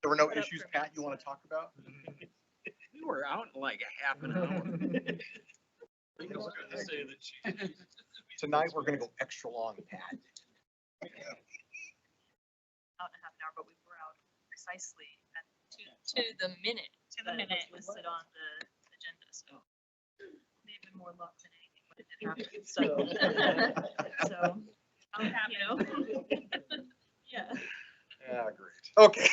There were no issues, Pat, you want to talk about? We were out in like a half an hour. Tonight, we're going to go extra long, Pat. Out in a half an hour, but we were out precisely at to the minute. To the that it minute. was listed on the agenda, so maybe more luck than anything when it did happen. So, so you know, yeah. Yeah, great. Okay.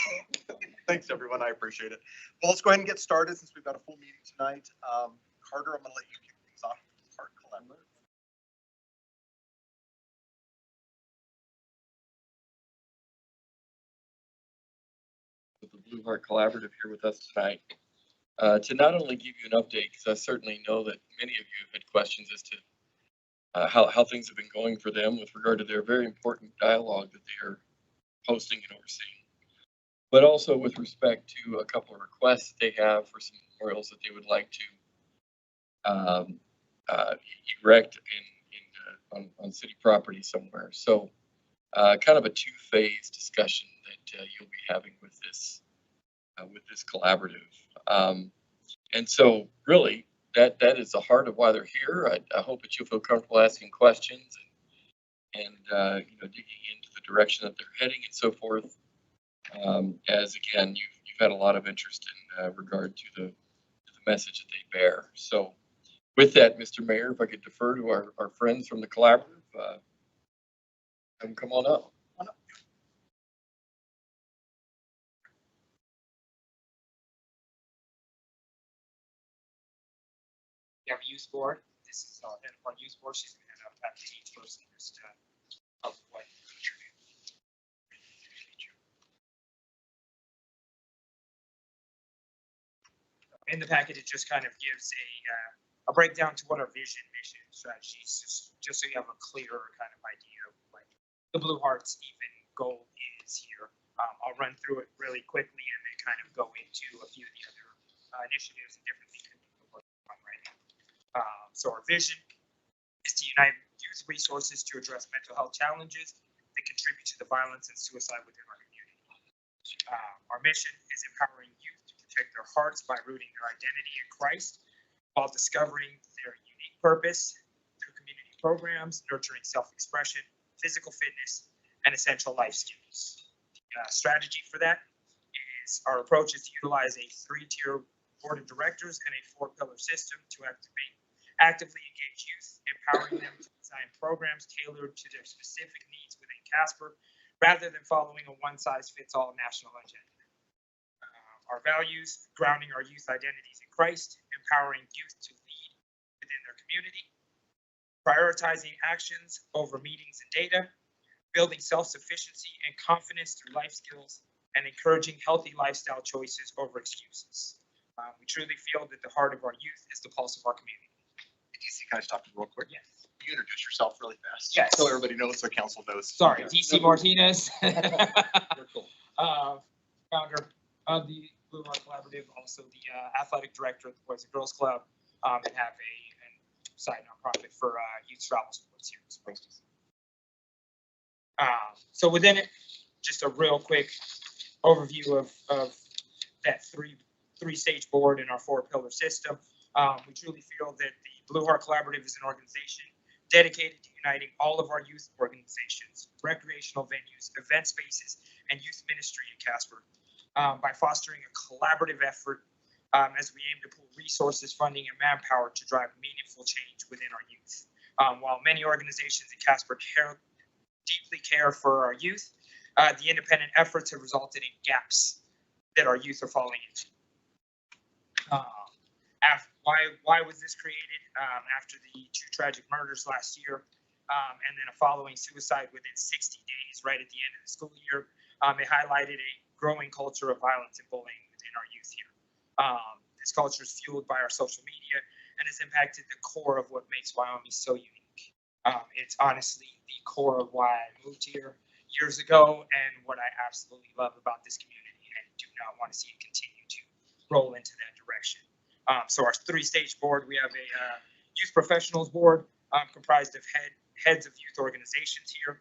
Thanks, everyone. I appreciate it. Well, let's go ahead and get started since we've got a full meeting tonight. Carter, I'm going to let you kick things off with the Heart Collaborative. With the Blue Heart Collaborative here with us tonight to not only give you an update, because I certainly know that many of you have had questions as to how things have been going for them with regard to their very important dialogue that they are hosting and overseeing, but also with respect to a couple of requests that they have for some memorials that they would like to erect on city property somewhere. So kind of a two-phase discussion that you'll be having with this collaborative. And so really that is the heart of why they're here. I hope that you'll feel comfortable asking questions and you know, digging into the direction that they're heading and so forth. As again, you've had a lot of interest in regard to the message that they bear. So with that, Mr. Mayor, if I could defer to our friends from the collaborative, have them come on up. We have a youth board. This is our head of our youth board. She's going to hand out that to each person just of what. In the packet, it just kind of gives a breakdown to what our vision, mission, strategies, just so you have a clearer kind of idea of what the Blue Heart's even goal is here. I'll run through it really quickly and then kind of go into a few of the other initiatives and different things that we're working on right now. So our vision is to unite youth resources to address mental health challenges that contribute to the violence and suicide within our community. Our mission is empowering youth to protect their hearts by rooting their identity in Christ while discovering their unique purpose through community programs, nurturing self-expression, physical fitness, and essential life skills. The strategy for that is our approach is to utilize a 3-tier board of directors and a 4-pillar system to actively engage youth, empowering them to design programs tailored to their specific needs within Casper, rather than following a one-size-fits-all national agenda. Our values, grounding our youth identities in Christ, empowering youth to lead within their community, prioritizing actions over meetings and data, building self-sufficiency and confidence through life skills, and encouraging healthy lifestyle choices over excuses. We truly feel that the heart of our youth is the pulse of our community. DC, can I stop you real quick? Yes. You introduce yourself really fast. Yes. So everybody knows, so council knows. Sorry, DC Martinez. You're cool. Founder of the Blue Heart Collaborative, also the athletic director of the Boys and Girls Club, and have a side nonprofit for youth travel sports here. So within it, just a real quick overview of that three-stage board in our 4-pillar system. We truly feel that the Blue Heart Collaborative is an organization dedicated to uniting all of our youth organizations, recreational venues, event spaces, and youth ministry in Casper by fostering a collaborative effort as we aim to pool resources, funding, and manpower to drive meaningful change within our youth. While many organizations in Casper deeply care for our youth, the independent efforts have resulted in gaps that our youth are falling into. Why was this created? After the 2 tragic murders last year, and then a following suicide within 60 days, right at the end of the school year, it highlighted a growing culture of violence and bullying within our youth here. This culture is fueled by our social media and has impacted the core of what makes Wyoming so unique. It's honestly the core of why I moved here years ago and what I absolutely love about this community and do not want to see it continue to roll into that direction. So our 3-stage board, we have a youth professionals board comprised of heads of youth organizations here.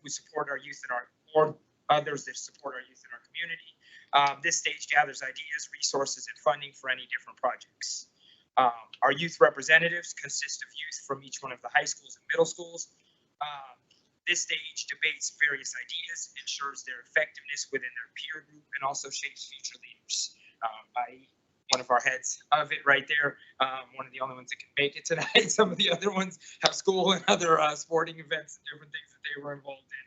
We support our youth in our board, others that support our youth in our community. This stage gathers ideas, resources, and funding for any different projects. Our youth representatives consist of youth from each one of the high schools and middle schools. This stage debates various ideas, ensures their effectiveness within their peer group, and also shapes future leaders. One of our heads of it right there, one of the only ones that can make it tonight. Some of the other ones have school and other sporting events and different things that they were involved in.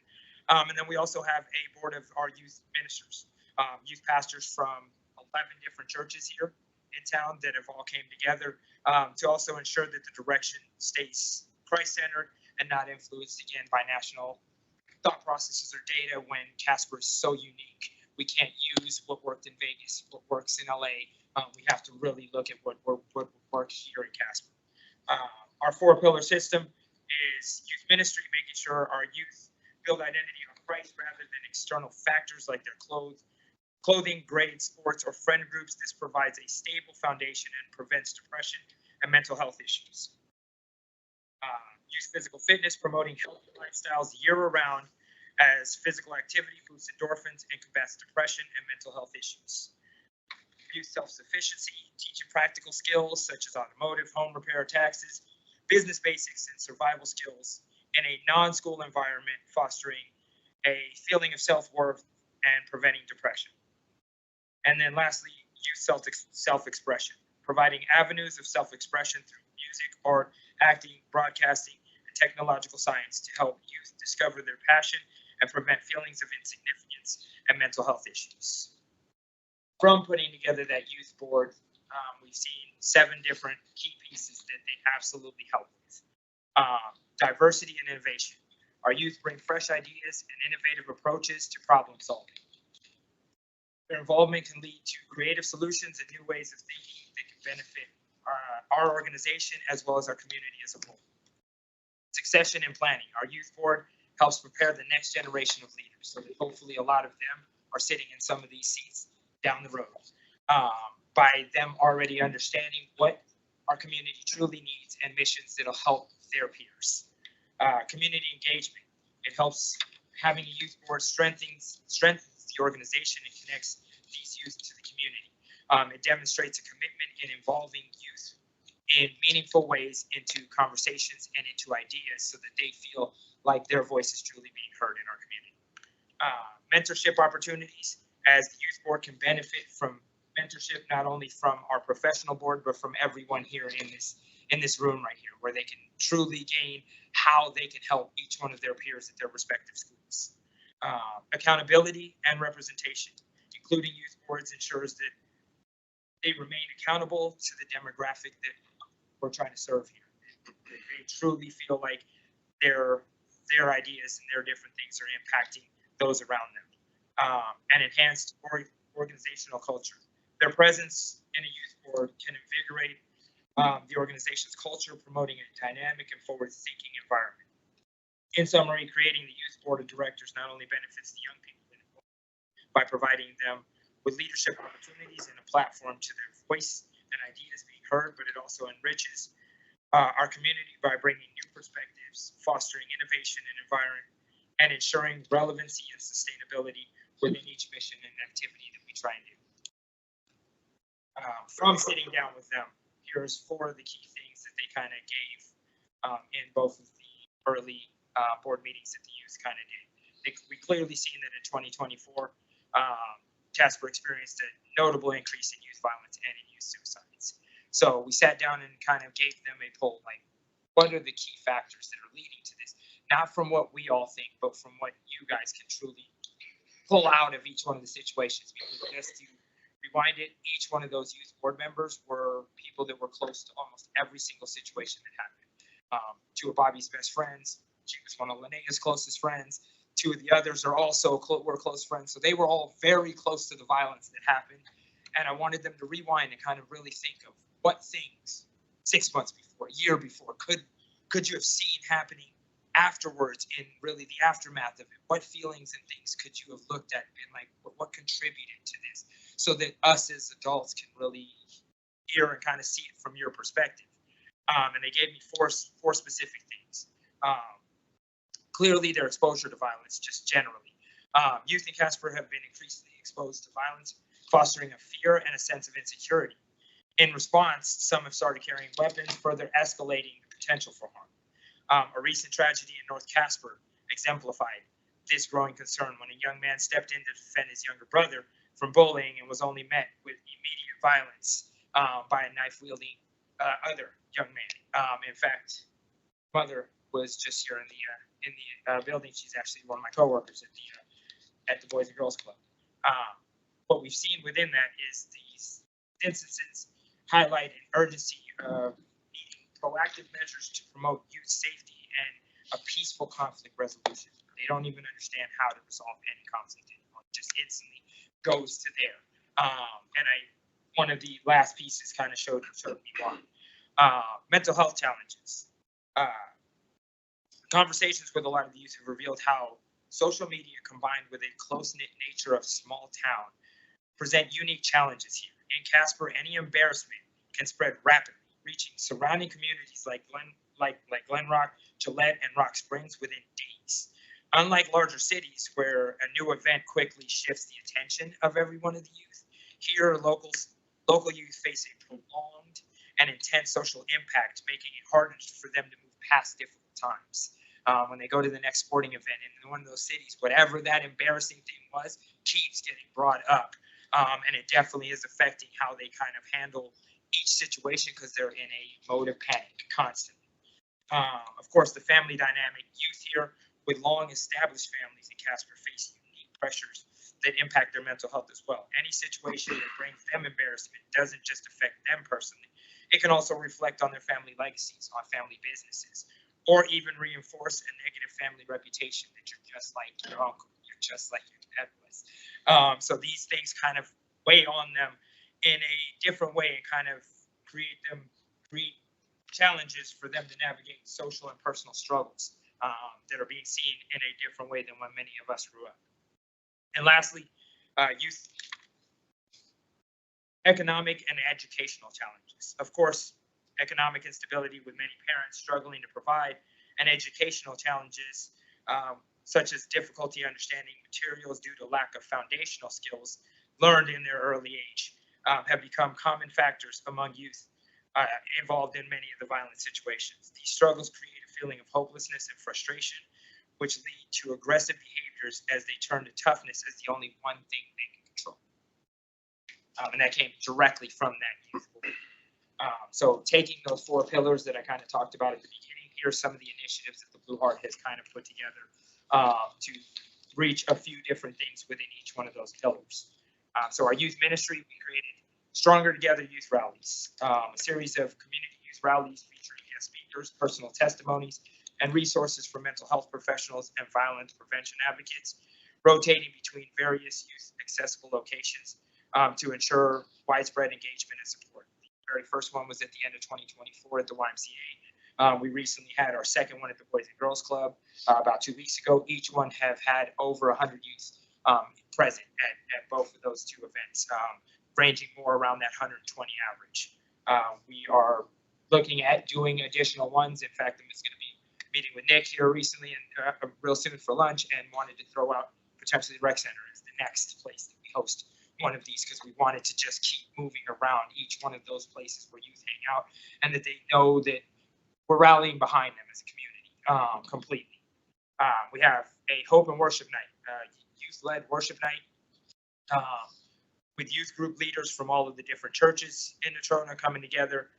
And then we also have a board of our youth ministers, youth pastors from 11 different churches here in town that have all came together to also ensure that the direction stays Christ-centered and not influenced again by national thought processes or data when Casper is so unique. We can't use what worked in Vegas, what works in LA. We have to really look at what works here in Casper. Our four-pillar system is youth ministry, making sure our youth build identity on Christ rather than external factors like their clothing, grades, sports, or friend groups. This provides a stable foundation and prevents depression and mental health issues. Youth physical fitness, promoting healthy lifestyles year-round as physical activity boosts endorphins and combats depression and mental health issues. Youth self-sufficiency, teaching practical skills such as automotive, home repair, taxes, business basics, and survival skills in a non-school environment, fostering a feeling of self-worth and preventing depression. And then lastly, youth self-expression, providing avenues of self-expression through music, art, acting, broadcasting, and technological science to help youth discover their passion and prevent feelings of insignificance and mental health issues. From putting together that youth board, we've seen 7 different key pieces that they absolutely help with. Diversity and innovation. Our youth bring fresh ideas and innovative approaches to problem solving. Their involvement can lead to creative solutions and new ways of thinking that can benefit our organization as well as our community as a whole. Succession and planning. Our youth board helps prepare the next generation of leaders so that hopefully a lot of them are sitting in some of these seats down the road by them already understanding what our community truly needs and missions that'll help their peers. Community engagement. It helps having a youth board strengthens the organization and connects these youth to the community. It demonstrates a commitment in involving youth in meaningful ways into conversations and into ideas so that they feel like their voice is truly being heard in our community. Mentorship opportunities, as the youth board can benefit from mentorship not only from our professional board but from everyone here in this room right here, where they can truly gain how they can help each one of their peers at their respective schools. Accountability and representation, including youth boards, ensures that they remain accountable to the demographic that we're trying to serve here. They truly feel like their ideas and their different things are impacting those around them. And enhanced organizational culture. Their presence in a youth board can invigorate the organization's culture, promoting a dynamic and forward-thinking environment. In summary, creating the youth board of directors not only benefits the young people involved by providing them with leadership opportunities and a platform to their voice and ideas being heard, but it also enriches our community by bringing new perspectives, fostering innovation and environment, and ensuring relevancy and sustainability within each mission and activity that we try and do. From sitting down with them, here's 4 of the key things that they kind of gave in both of the early board meetings that the youth kind of did. We clearly seen that in 2024, Casper experienced a notable increase in youth violence and in youth suicides. So we sat down and kind of gave them a poll, like, what are the key factors that are leading to this? Not from what we all think, but from what you guys can truly pull out of each one of the situations. Because just to rewind it, each one of those youth board members were people that were close to almost every single situation that happened. 2 of Bobby's best friends, she was one of Linnea's closest friends. 2 of the others are also were close friends. So they were all very close to the violence that happened. And I wanted them to rewind and kind of really think of what things 6 months before, a year before, could you have seen happening afterwards in really the aftermath of it? What feelings and things could you have looked at and like what contributed to this, so that us as adults can really hear and kind of see it from your perspective. And they gave me four specific things. Clearly their exposure to violence just generally. Youth in Casper have been increasingly exposed to violence, fostering a fear and a sense of insecurity. In response, some have started carrying weapons, further escalating the potential for harm. A recent tragedy in North Casper exemplified this growing concern when a young man stepped in to defend his younger brother from bullying and was only met with immediate violence by a knife-wielding other young man. In fact, mother was just here in the building. She's actually one of my coworkers at the Boys and Girls Club. What we've seen within that is these instances highlight an urgency of needing proactive measures to promote youth safety and a peaceful conflict resolution. They don't even understand how to resolve any conflict anymore. It just instantly goes to there. One of the last pieces kind of showed me why. Mental health challenges. Conversations with a lot of the youth have revealed how social media combined with a close-knit nature of small town present unique challenges here. In Casper, any embarrassment can spread rapidly, reaching surrounding communities like Glen Rock, Gillette, and Rock Springs within days. Unlike larger cities where a new event quickly shifts the attention of every one of the youth, here local youth face a prolonged and intense social impact, making it harder for them to move past difficult times. When they go to the next sporting event in one of those cities, whatever that embarrassing thing was keeps getting brought up. And it definitely is affecting how they kind of handle each situation because they're in a mode of panic constantly. Of course, the family dynamic. Youth here with long established families in Casper face unique pressures that impact their mental health as well. Any situation that brings them embarrassment doesn't just affect them personally. It can also reflect on their family legacies, on family businesses, or even reinforce a negative family reputation that you're just like your uncle, you're just like your dad was. So these things kind of weigh on them in a different way and kind of create challenges for them to navigate social and personal struggles that are being seen in a different way than when many of us grew up. And lastly, youth economic and educational challenges. Of course, economic instability with many parents struggling to provide, and educational challenges such as difficulty understanding materials due to lack of foundational skills learned in their early age have become common factors among youth involved in many of the violent situations. These struggles create a feeling of hopelessness and frustration, which lead to aggressive behaviors as they turn to toughness as the only one thing they can control. And that came directly from that youth movement. So taking those 4 pillars that I kind of talked about at the beginning, here's some of the initiatives that the Blue Heart has kind of put together to reach a few different things within each one of those pillars. So our youth ministry, we created Stronger Together Youth Rallies, a series of community youth rallies featuring guest speakers, personal testimonies, and resources for mental health professionals and violence prevention advocates, rotating between various youth accessible locations to ensure widespread engagement and support. The very first one was at the end of 2024 at the YMCA. We recently had our second one at the Boys and Girls Club about 2 weeks ago. Each one have had over 100 youth present at both of those 2 events, ranging more around that 120 average. We are looking at doing additional ones. In fact, I'm just going to be meeting with Nick here recently and real soon for lunch, and wanted to throw out potentially the rec center as the next place that we host one of these, because we wanted to just keep moving around each one of those places where youth hang out, and that they know that we're rallying behind them as a community completely. We have a hope and worship night, youth-led worship night with youth group leaders from all of the different churches in Natrona coming together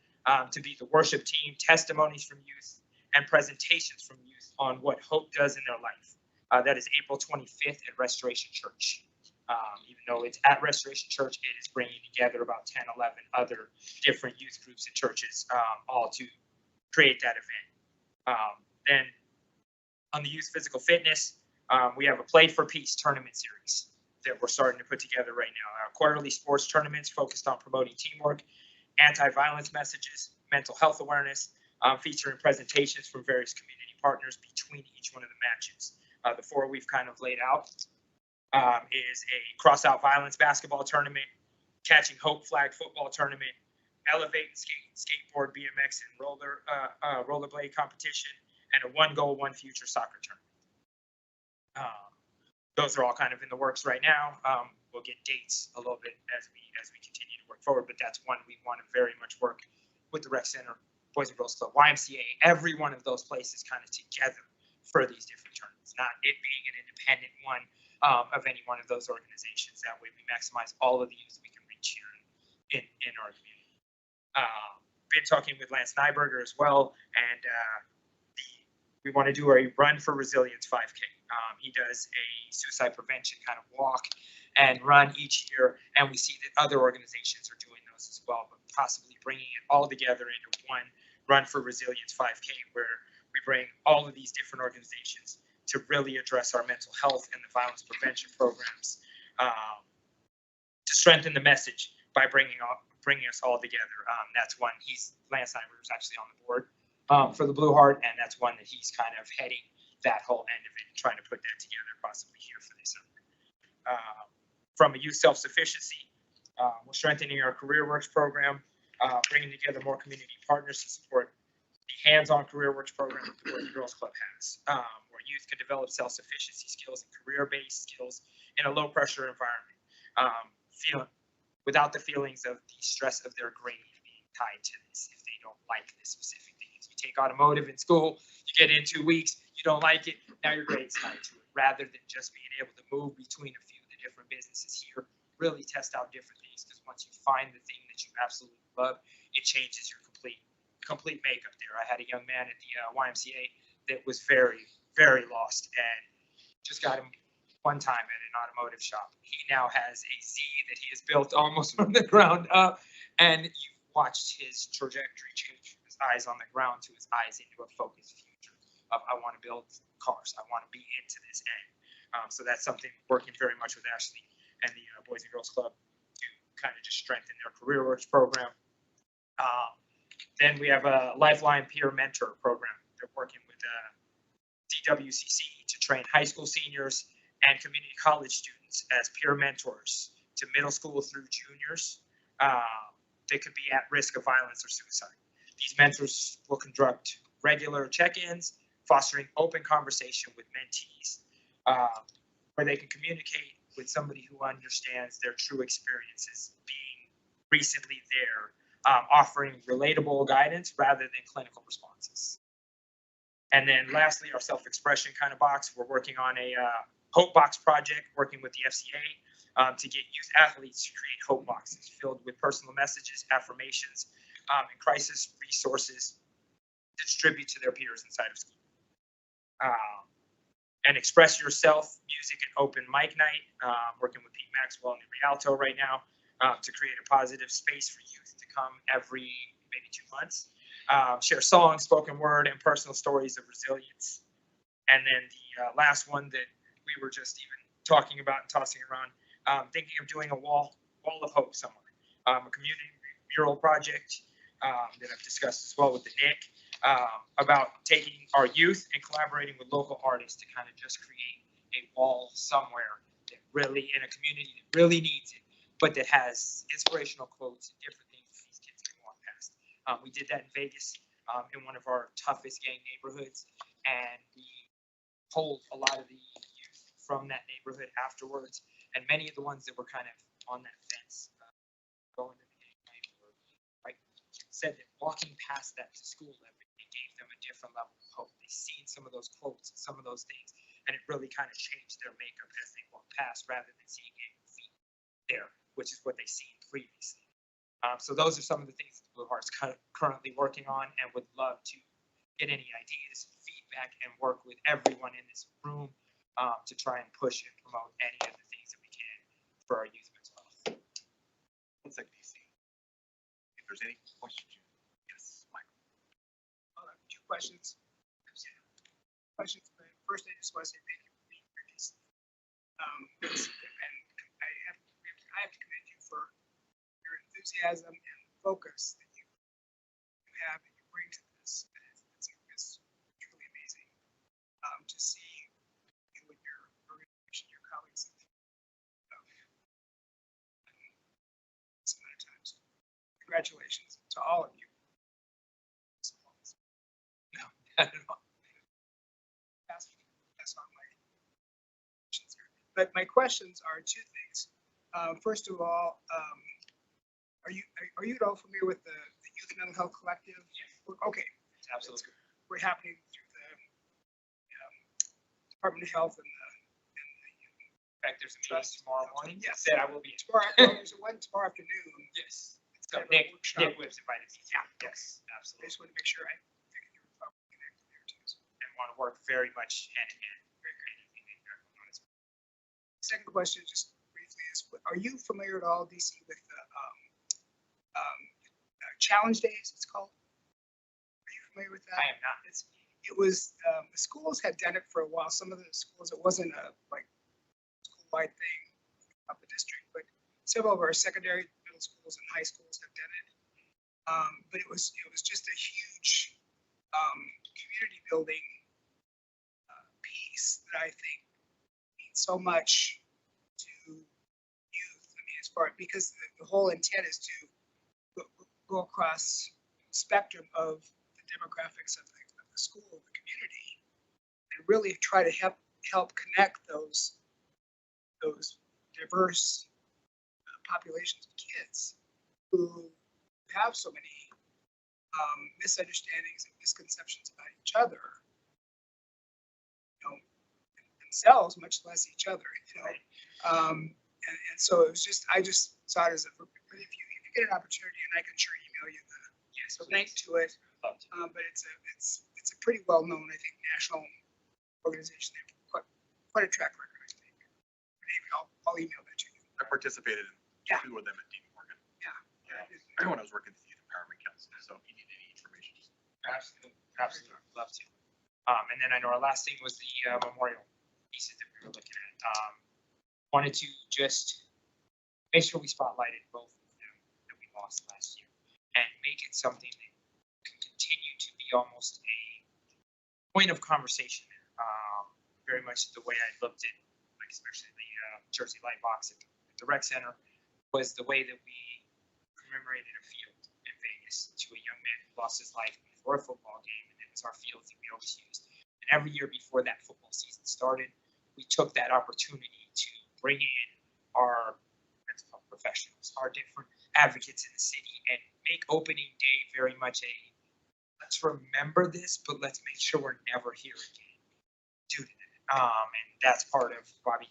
to be the worship team, testimonies from youth, and presentations from youth on what hope does in their life. That is April 25th at Restoration Church. Even though it's at Restoration Church, it is bringing together about 10, 11 other different youth groups and churches all to create that event. Then on the youth physical fitness, we have a Play for Peace tournament series that we're starting to put together right now. Our quarterly sports tournaments focused on promoting teamwork, anti-violence messages, mental health awareness, featuring presentations from various community partners between each one of the matches. The 4 we've kind of laid out is a cross out violence basketball tournament, catching hope flag football tournament, elevate skateboard, BMX, and rollerblade competition, and a 1 goal, 1 future soccer tournament. those are all kind of in the works right now. We'll get dates a little bit as we continue to work forward, but that's one we want to very much work with the rec center, Boys and Girls Club, YMCA, every one of those places kind of together for these different tournaments, not it being an independent one of any one of those organizations. That way we maximize all of the youth we can reach here in our community. Been talking with Lance Nyberger as well, and we want to do a Run for Resilience 5K. He does a suicide prevention kind of walk and run each year, and we see that other organizations are doing those as well, but possibly bringing it all together into one Run for Resilience 5K, where we bring all of these different organizations to really address our mental health and the violence prevention programs, to strengthen the message by bringing us all together. That's one. Lance Nyberger is actually on the board for the Blue Heart, and that's one that he's kind of heading that whole end of it and trying to put that together possibly here for this summer. From a youth self-sufficiency, we're strengthening our career works program, bringing together more community partners to support the hands-on career works program that the Boys and Girls Club has, where youth can develop self-sufficiency skills and career-based skills in a low-pressure environment, without the feelings of the stress of their grade being tied to this if they don't like this specific thing. If you take automotive in school, you get in 2 weeks, you don't like it, now your grade's tied to it, rather than just being able to move between a few of the different businesses here, really test out different things, because once you find the thing that you absolutely love, it changes your complete makeup there. I had a young man at the YMCA that was very, very lost, and just got him one time at an automotive shop. He now has a Z that he has built almost from the ground up, and you've watched his trajectory change from his eyes on the ground to his eyes into a focused future of I want to build cars. I want to be into this end. So that's something working very much with Ashley and the Boys and Girls Club to kind of just strengthen their career works program. Then we have a Lifeline Peer Mentor program. They're working with DWCC to train high school seniors and community college students as peer mentors to middle school through juniors that could be at risk of violence or suicide. These mentors will conduct regular check-ins, fostering open conversation with mentees, where they can communicate with somebody who understands their true experiences being recently there, offering relatable guidance rather than clinical responses. And then lastly, our self-expression kind of box. We're working on a Hope Box project, working with the FCA to get youth athletes to create Hope Boxes filled with personal messages, affirmations, and crisis resources to distribute to their peers inside of school. And Express Yourself music and open mic night, working with Pete Maxwell and the Rialto right now to create a positive space for youth to come every maybe 2 months. Share songs, spoken word, and personal stories of resilience. And then the last one that we were just even talking about and tossing around, thinking of doing a wall of hope somewhere. A community mural project that I've discussed as well with the Nick about taking our youth and collaborating with local artists to kind of just create a wall somewhere that really, in a community that really needs it, but that has inspirational quotes and different things that these kids can walk past. We did that in Vegas in one of our toughest gang neighborhoods, and we pulled a lot of the youth from that neighborhood afterwards, and many of the ones that were kind of on that fence going to the gang life, right, said that walking past that to school every day gave them a different level of hope. They seen some of those quotes and some of those things, and it really kind of changed their makeup as they walked past, rather than seeing angry feet there, which is what they seen previously. So those are some of the things that the Blue Heart's currently working on, and would love to get any ideas, feedback, and work with everyone in this room to try and push and promote any of the things that we can for our youth mental health. One second, DC. If there's any questions, yes, Michael. 2 questions. But first, I just want to say thank you for being here, DC. And I have to commend you for your enthusiasm and focus that you have and you bring to this. It's truly amazing to see you and your organization, your colleagues, so many times. Congratulations to all of you. No, not at all. That's on my questions here. but my questions are two things. First of all, are you at all familiar with the Youth Mental Health Collective? Okay, Absolutely. we're happening through the Department of Health and In fact, there's a meeting tomorrow morning. Yes. That I will be. tomorrow. Well, there's one tomorrow afternoon. Yes. It's So kind of a Nick workshop. was invited. Yeah. Yes, I absolutely. just want to make sure I figured you were probably connected there too. And want to work very much hand in hand. Very great. Second question, just briefly, is are you familiar at all, DC, with the Challenge Days? It's called. Are you familiar with that? I am not. It was the schools had done it for a while. Some of the schools, it wasn't a like school-wide thing up the district, but several of our secondary, middle schools, and high schools have done it. But it was just a huge community building piece that I think means so much to youth. I mean, as far because the whole intent is to go across the spectrum of the demographics of the school, the community, and really try to help connect those diverse populations of kids who have so many misunderstandings and misconceptions about each other, themselves, much less each other, and so it was just, I just saw it as if you get an opportunity, and I can sure email you the link to it. But it's a pretty well-known, I think, national organization. They have quite a track record, I think. Maybe I'll email that to you. I participated in Yeah. 2 of them at Dean Morgan. Yeah. When I was working at the Youth Empowerment Council, so if you need any information, just Absolutely. Love to. And then I know our last thing was the memorial pieces that we were looking at. Wanted to just make sure we spotlighted both of them that we lost last year and make it something that can continue to be almost a point of conversation. Very much the way I looked at, like especially the Jersey Light Box at the rec center, was the way that we commemorated a field in Vegas to a young man who lost his life before a football game, and it was our field that we always used. And every year before that football season started, we took that opportunity to bring in our mental health professionals, our different advocates in the city, and make opening day very much a let's remember this, but let's make sure we're never here again due to that. And that's part of why we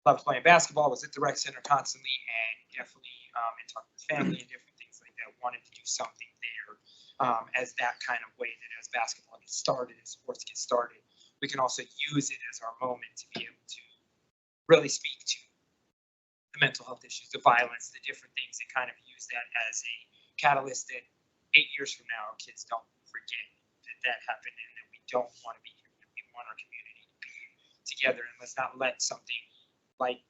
loved playing basketball, was at the rec center constantly, and definitely and talking with family and different things like that. Wanted to do something there as that kind of way that as basketball gets started, as sports get started, we can also use it as our moment to be able to really speak to the mental health issues, the violence, the different things, and kind of use that as a catalyst that 8 years from now, our kids don't forget that happened and that we don't want to be here, that we want our community to be together, and let's not let something like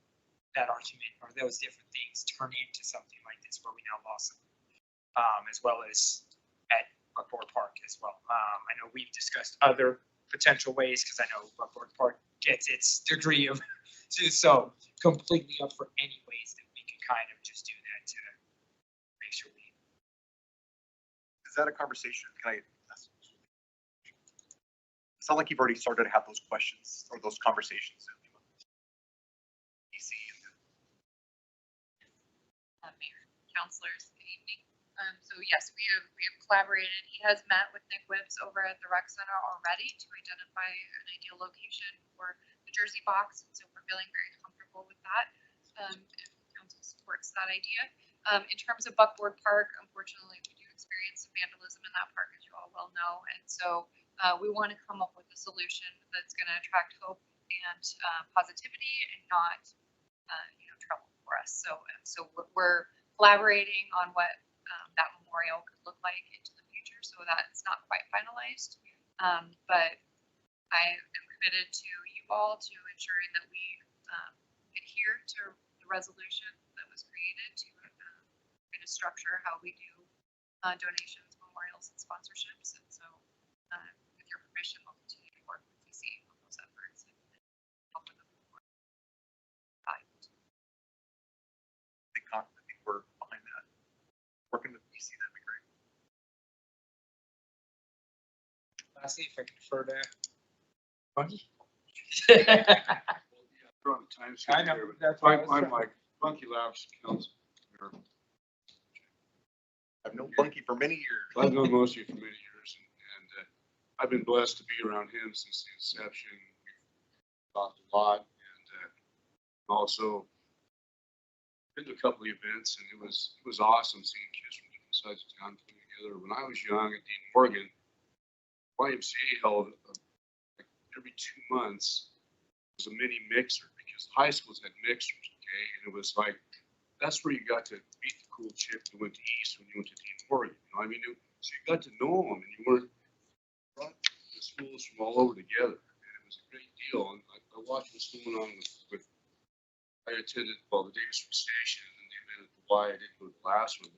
that argument or those different things turn into something like this where we now lost them, as well as at Buckboard Park as well. I know we've discussed other potential ways because I know Buckboard Park gets its degree of, so completely up for any ways that we can kind of just do that to make sure we. is that a conversation? Can I? Sound like you've already started to have those questions or those conversations. DC and Mayor, councilors, good evening. So yes, we have collaborated. He has met with Nick Wibbs over at the rec center already to identify an ideal location for the Jersey box, and so we're feeling very comfortable with that. Council supports that idea. In terms of Buckboard Park, unfortunately, we do experience some vandalism in that park, as you all well know, and so we want to come up with a solution that's going to attract hope and positivity and not, trouble for us. So we're collaborating on what that memorial could look like into the future. So that's not quite finalized, but I am committed to you all to ensuring that we adhere to the resolution that was created to kind of structure how we do donations, memorials, and sponsorships. And so, with your permission, we'll continue to work with DC on those efforts and help with them more. I think we're behind that. Working with DC, that'd be great. Lastly, if I can defer to Bungie. times. I know, that's why I was I'm trying- like, Bunky laughs counts. I've known Bunky for many years. I've known most of you for many years, and I've been blessed to be around him since the inception. We've talked a lot, and also been to a couple of events, and it was awesome seeing kids from different sides of town coming together. When I was young at Dean Morgan, YMCA held like every 2 months was a mini mixer because high schools had mixers, okay, and it was like that's where you got to meet the cool chick that went to East when you went to Dean Morgan. You know, I mean, so you got to know them, and you weren't brought the schools from all over together, and it was a great deal. And I watched what's going on with I attended the Davis Station and the event at the Y. I didn't go to the last one.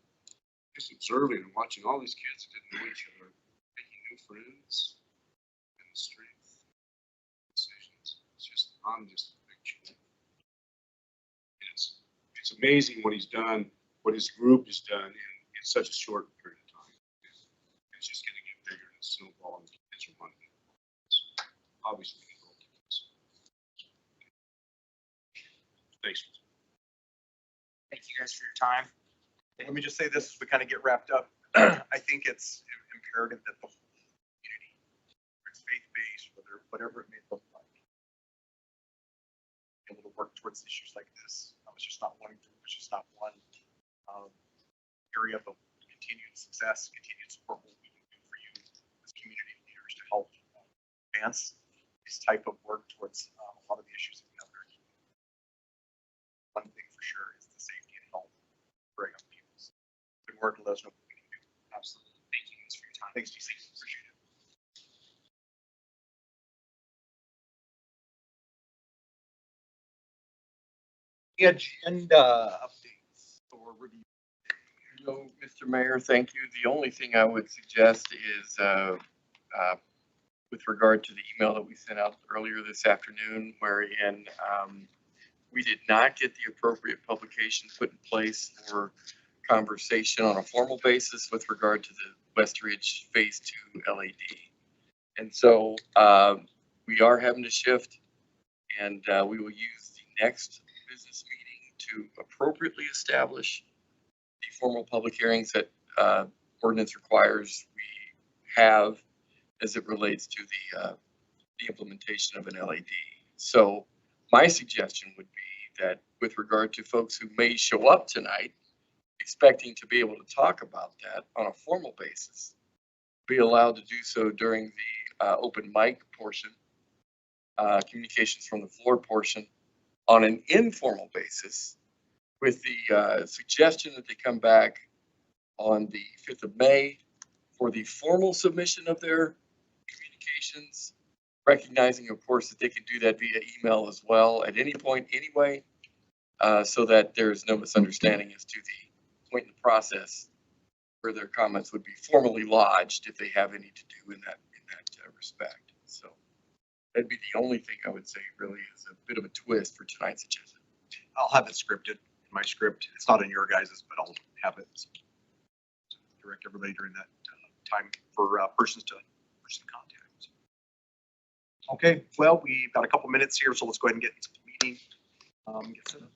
Just observing and watching all these kids that didn't know each other, making new friends, and the strength decisions. It's just I'm just a big cheer. It's amazing what he's done, what his group has done in such a short period of time. It's just going to get bigger and snowball, and the kids are wanting it. Obviously, the little kids. Thanks. Thank you guys for your time. Let me just say this as we kind of get wrapped up. I think it's imperative that the whole community, whether it's faith-based, whatever it may look like, be able to work towards issues like this. It's just not one group, it's just not one area, but continued success, continued support, what we can do for you as community leaders to help advance this type of work towards a lot of the issues that we have in our community. One thing for sure is the safety and health for our young people. Good work, and let us know what we can do. Absolutely. Thank you guys for your time. Thanks, DC. Appreciate it. The agenda updates or review. No, Mr. Mayor, thank you. The only thing I would suggest is with regard to the email that we sent out earlier this afternoon, wherein we did not get the appropriate publication put in place for conversation on a formal basis with regard to the West Ridge Phase 2 LAD. And so we are having to shift, and we will use the next business meeting to appropriately establish the formal public hearings that ordinance requires we have as it relates to the implementation of an LAD. So my suggestion would be that with regard to folks who may show up tonight expecting to be able to talk about that on a formal basis, be allowed to do so during the open mic portion, communications from the floor portion, on an informal basis, with the suggestion that they come back on the 5th of May for the formal submission of their communications, recognizing, of course, that they can do that via email as well at any point anyway, so that there's no misunderstanding as to the point in the process where their comments would be formally lodged if they have any to do in that respect. So that'd be the only thing I would say really is a bit of a twist for tonight's agenda. I'll have it scripted in my script. It's not in your guys's, but I'll have it to direct everybody during that time for person contact. Okay, well, we've got a couple minutes here, so let's go ahead and get into the meeting. Get set up.